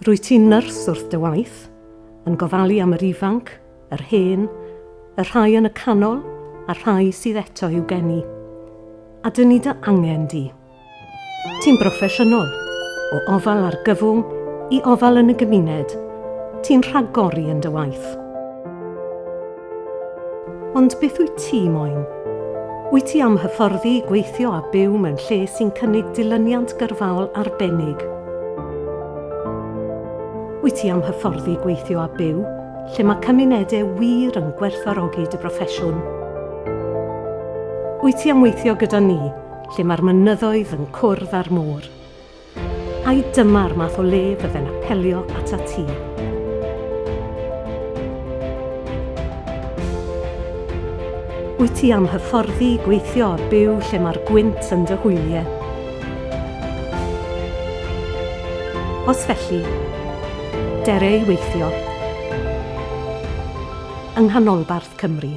Rwy ti'n nyrs wrth dy waith, yn gofalu am yr ifanc, yr hen, y rhai yn y canol a rhai sydd eto i'w geni. A dyn ni dy angen di. Ti'n broffesiynol, o ofal ar gyfwng i ofal yn y gymuned. Ti'n rhagori yn dy waith. Ond beth wyt ti moyn? Wyt ti am hyfforddi gweithio a byw mewn lle sy'n cynnig dilyniant gyrfaol arbennig? Wyt ti am hyfforddi gweithio a byw lle mae cymunedau wir yn gwerthfawrogi dy broffesiwn? Wyt ti am weithio gyda ni lle mae'r mynyddoedd yn cwrdd ar môr? Ai dyma'r math o le fydde'n apelio ata ti? Wyt ti am hyfforddi gweithio a byw lle mae'r gwynt yn dy hwyliau? Os felly, dere i weithio. Yng Nghanolbarth Cymru.